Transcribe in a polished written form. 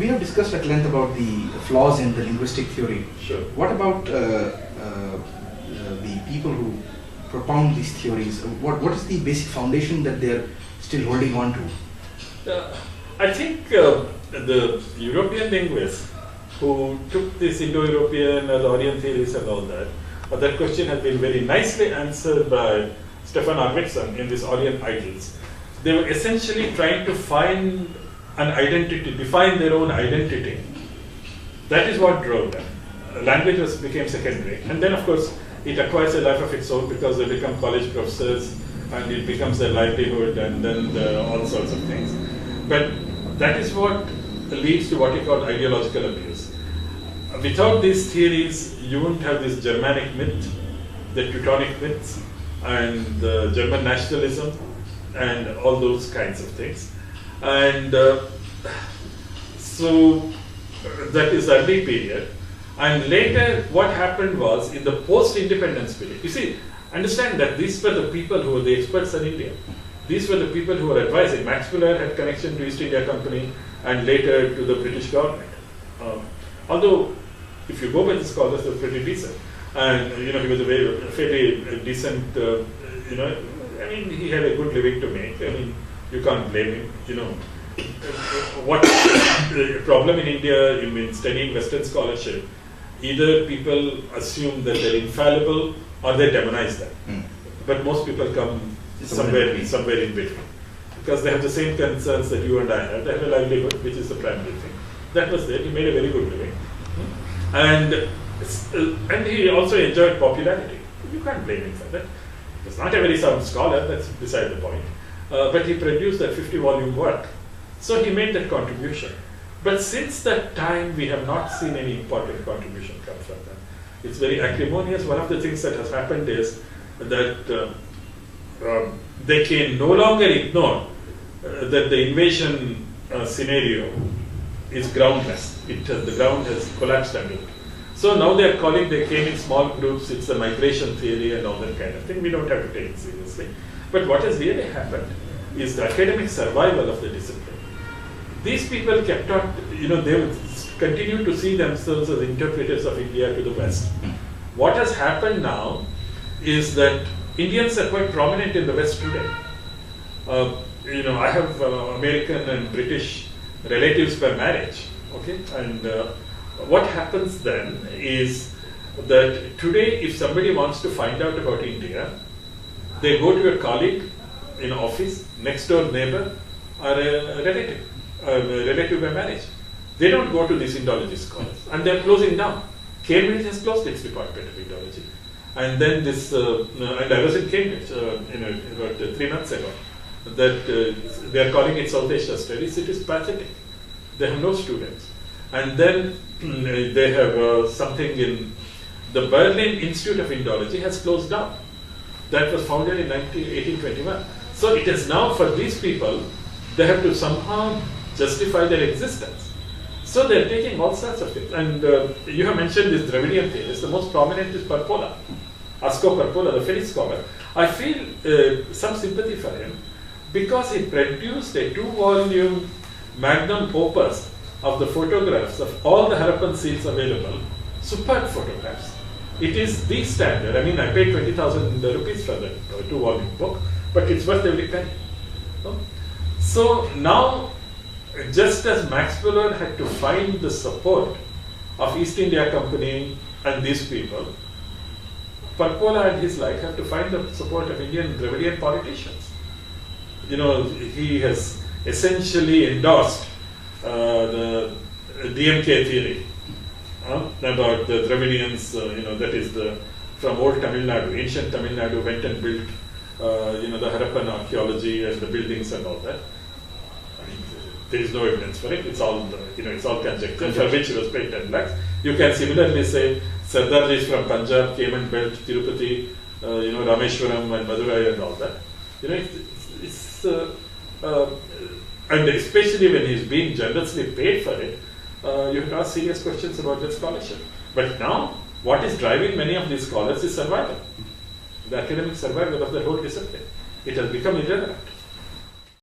We have discussed at length about the flaws in the linguistic theory. Sure. What about the people who propound these theories? What is the basic foundation that they're still holding on to? I think the European linguists who took this Indo-European or the Orient theories and all that question has been very nicely answered by Stefan Arvidsson in this Orient Idols. They were essentially trying to find an identity, define their own identity. That is what drove them. Language became secondary. And then, of course, it acquires a life of its own because they become college professors and it becomes their livelihood and then all sorts of things. But that is what leads to what you call ideological abuse. Without these theories, you wouldn't have this Germanic myth, the Teutonic myths, and the German nationalism, and all those kinds of things. And so that is early period. And later, what happened was in the post-independence period. You see, understand that these were the people who were the experts in India. These were the people who were advising. Max Muller had connection to East India Company and later to the British government. Although, if you go by the scholars, they're pretty decent. And he was a fairly decent, I mean, he had a good living to make. I mean, you can't blame him, What the problem in India, in studying Western scholarship, either people assume that they're infallible or they demonize them. But most people come somewhere in between. Because they have the same concerns that you and I have. They have a livelihood, which is the primary thing. That was there. He made a very good living. And he also enjoyed popularity. You can't blame him for that. He's not a very sound scholar, that's beside the point. But he produced that 50-volume work. So he made that contribution. But since that time, we have not seen any important contribution come from them. It's very acrimonious. One of the things that has happened is that they can no longer ignore that the invasion scenario is groundless. The ground has collapsed under it. So now they came in small groups, it's the migration theory and all that kind of thing. We don't have to take it seriously. But what has really happened is the academic survival of the discipline. These people kept on, they would continue to see themselves as interpreters of India to the West. What has happened now is that Indians are quite prominent in the West today. I have American and British relatives by marriage, okay? And what happens then is that today, if somebody wants to find out about India, they go to a colleague in office, next door neighbor, or a relative by marriage. They don't go to these Indology scholars, and they're closing down. Cambridge has closed its department of Indology. And then and I was in Cambridge, about 3 months ago, that they're calling it South Asia Studies. It is pathetic. They have no students. And then they have something in the Berlin Institute of Indology has closed down. That was founded in 1821. So it is now for these people, they have to somehow justify their existence. So they're taking all sorts of things. And you have mentioned this Dravidian theorist. The most prominent is Parpola, Asko Parpola, the Finnish scholar. I feel some sympathy for him because he produced a 2-volume magnum opus of the photographs of all the Harappan seals available, superb photographs. It is the standard. I mean, I paid 20,000 rupees for that 2-volume book, but it's worth every penny. So now, just as Max Muller had to find the support of East India Company and these people, Parpola and his like have to find the support of Indian Dravidian politicians. He has essentially endorsed the DMK theory about the Dravidians, that is from old Tamil Nadu, ancient Tamil Nadu went and built, the Harappan archaeology and the buildings and all that. I mean, there is no evidence for it. It's all, it's all conjecture, for which he was paid 10 lakhs. You can similarly say Sardarjis from Punjab came and built Tirupati, Rameshwaram and Madurai and all that. And especially when he's being generously paid for it, you have to ask serious questions about that scholarship. But now, what is driving many of these scholars is survival. The academic survival of the whole discipline. It has become irrelevant.